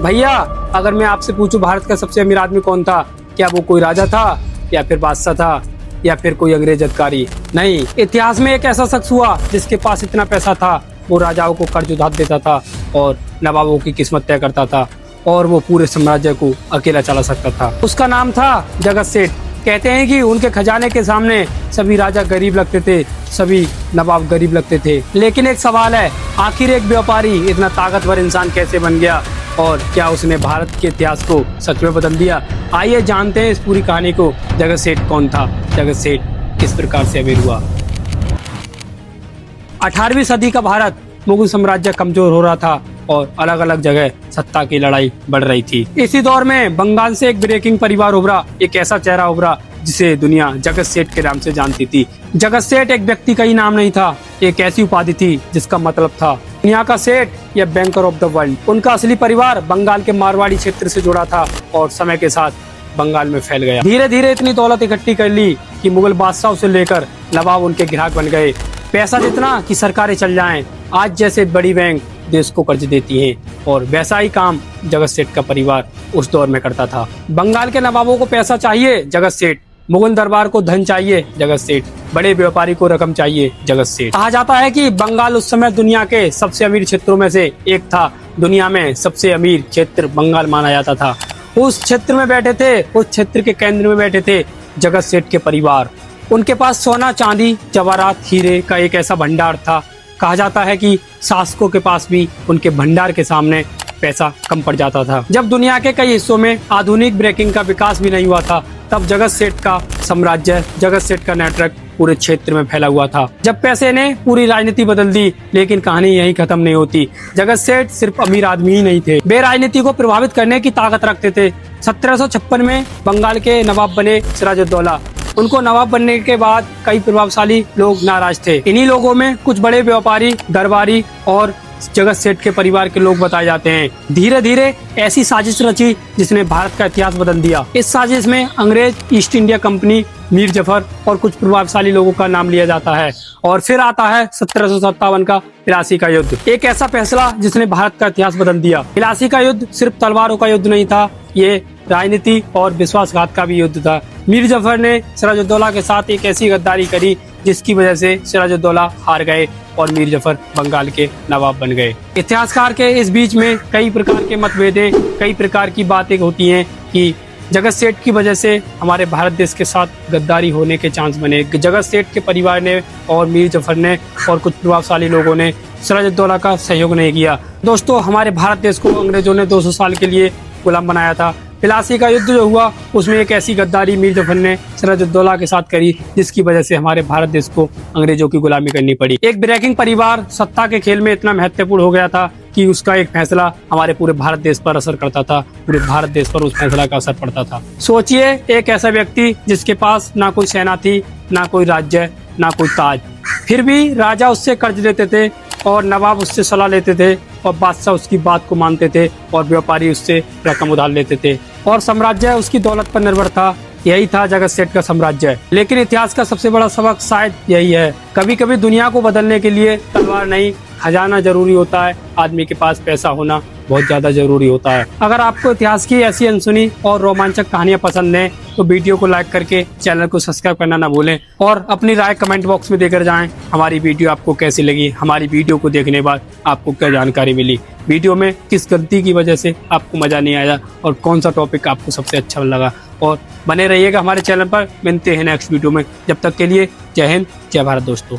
भैया, अगर मैं आपसे पूछूं भारत का सबसे अमीर आदमी कौन था, क्या वो कोई राजा था या फिर बादशाह था या फिर कोई अंग्रेज अधिकारी? नहीं, इतिहास में एक ऐसा शख्स हुआ जिसके पास इतना पैसा था, वो राजाओं को कर्ज उधार देता था और नवाबों की किस्मत तय करता था और वो पूरे साम्राज्य को अकेला चला सकता था। उसका नाम था जगत सेठ। कहते हैं कि उनके खजाने के सामने सभी राजा गरीब लगते थे, सभी नवाब गरीब लगते थे। लेकिन एक सवाल है, आखिर एक व्यापारी इतना ताकतवर इंसान कैसे बन गया और क्या उसने भारत के इतिहास को सच में बदल दिया? आइए जानते हैं इस पूरी कहानी को। जगत सेठ कौन था? जगत सेठ किस प्रकार से अमीर हुआ? 18वीं सदी का भारत, मुगल साम्राज्य कमजोर हो रहा था और अलग अलग जगह सत्ता की लड़ाई बढ़ रही थी। इसी दौर में बंगाल से एक ब्रेकिंग परिवार उभरा, एक ऐसा चेहरा उभरा जिसे दुनिया जगत सेठ के नाम से जानती थी। जगत सेठ एक व्यक्ति का ही नाम नहीं था, एक ऐसी उपाधि थी जिसका मतलब था दुनिया का सेठ या बैंकर ऑफ द वर्ल्ड। उनका असली परिवार बंगाल के मारवाड़ी क्षेत्र से जुड़ा था और समय के साथ बंगाल में फैल गया। धीरे धीरे इतनी दौलत इकट्ठी कर ली कि मुगल बादशाह से लेकर नवाब उनके ग्राहक बन गए। पैसा जितना कि सरकारें चल जाएं। आज जैसे बड़ी बैंक देश को कर्ज देती हैं और वैसा ही काम जगत सेठ का परिवार उस दौर में करता था। बंगाल के नवाबों को पैसा चाहिए, जगत सेठ। मुगल दरबार को धन चाहिए, जगत सेठ। बड़े व्यापारी को रकम चाहिए, जगत सेठ। कहा जाता है कि बंगाल उस समय दुनिया के सबसे अमीर क्षेत्रों में से एक था। दुनिया में सबसे अमीर क्षेत्र बंगाल माना जाता था। उस क्षेत्र में बैठे थे, उस क्षेत्र के केंद्र में बैठे थे जगत सेठ के परिवार। उनके पास सोना, चांदी, जवाहरात, हीरे का एक ऐसा भंडार था। कहा जाता है कि शासकों के पास भी उनके भंडार के सामने पैसा कम पड़ जाता था। जब दुनिया के कई हिस्सों में आधुनिक ब्रेकिंग का विकास भी नहीं हुआ था, तब जगत सेठ का साम्राज्य, जगत सेठ का नेटवर्क पूरे क्षेत्र में फैला हुआ था। जब पैसे ने पूरी राजनीति बदल दी, लेकिन कहानी यहीं खत्म नहीं होती। जगत सेठ सिर्फ अमीर आदमी ही नहीं थे, वे राजनीति को प्रभावित करने की ताकत रखते थे। 1756 में बंगाल के नवाब बने सिराजुद्दौला। उनको नवाब बनने के बाद कई प्रभावशाली लोग नाराज थे। इन्हीं लोगों में कुछ बड़े व्यापारी, दरबारी और जगत सेठ के परिवार के लोग बताए जाते हैं। धीरे धीरे ऐसी साजिश रची जिसने भारत का इतिहास बदल दिया। इस साजिश में अंग्रेज, east India company, Mir Zafar और कुछ प्रभावशाली लोगों का नाम लिया जाता है। और फिर आता है 1757 का प्लासी का युद्ध, एक ऐसा फैसला जिसने भारत का इतिहास बदल दिया। प्लासी का युद्ध सिर्फ तलवारों का युद्ध नहीं था, ये राजनीति और विश्वासघात का भी युद्ध था। मीर जफर ने सिराजुद्दौला के साथ एक ऐसी गद्दारी करी जिसकी वजह से सिराजुद्दौला हार गए और मीर जफर बंगाल के नवाब बन गए। इतिहासकार के इस बीच में कई प्रकार के मतभेद, कई प्रकार की बातें होती हैं कि जगत सेठ की वजह से हमारे भारत देश के साथ गद्दारी होने के चांस बने। जगत सेठ के परिवार ने और मीर जफर ने और कुछ प्रभावशाली लोगों ने सिराजुद्दौला का सहयोग नहीं किया। दोस्तों, हमारे भारत देश को अंग्रेजों ने 200 साल के लिए गुलाम बनाया था। प्लासी का युद्ध जो हुआ उसमें एक ऐसी गद्दारी मीर जफर ने सिराजुद्दौला के साथ करी जिसकी वजह से हमारे भारत देश को अंग्रेजों की गुलामी करनी पड़ी। एक ब्रेकिंग परिवार सत्ता के खेल में इतना महत्वपूर्ण हो गया था कि उसका एक फैसला हमारे पूरे भारत देश पर असर करता था, पूरे भारत देश पर उस फैसला का असर पड़ता था। सोचिए, एक ऐसा व्यक्ति जिसके पास ना कोई सेना थी, ना कोई राज्य, ना कोई ताज, फिर भी राजा उससे कर्ज लेते थे और नवाब उससे सलाह लेते थे और बादशाह उसकी बात को मानते थे और व्यापारी उससे रकम उधार लेते थे और साम्राज्य उसकी दौलत पर निर्भर था। यही था जगत सेठ का साम्राज्य। लेकिन इतिहास का सबसे बड़ा सबक शायद यही है, कभी कभी दुनिया को बदलने के लिए तलवार नहीं, खजाना जरूरी होता है। आदमी के पास पैसा होना बहुत ज्यादा जरूरी होता है। अगर आपको इतिहास की ऐसी अनसुनी और रोमांचक कहानियां पसंद हैं तो वीडियो को लाइक करके चैनल को सब्सक्राइब करना ना भूलें और अपनी राय कमेंट बॉक्स में देकर जाएं। हमारी वीडियो आपको कैसी लगी, हमारी वीडियो को देखने के बाद आपको क्या जानकारी मिली, वीडियो में किस गलती की वजह से आपको मजा नहीं आया और कौन सा टॉपिक आपको सबसे अच्छा लगा। और बने रहिएगा हमारे चैनल पर। मिलते हैं नेक्स्ट वीडियो में, जब तक के लिए जय हिंद, जय भारत दोस्तों।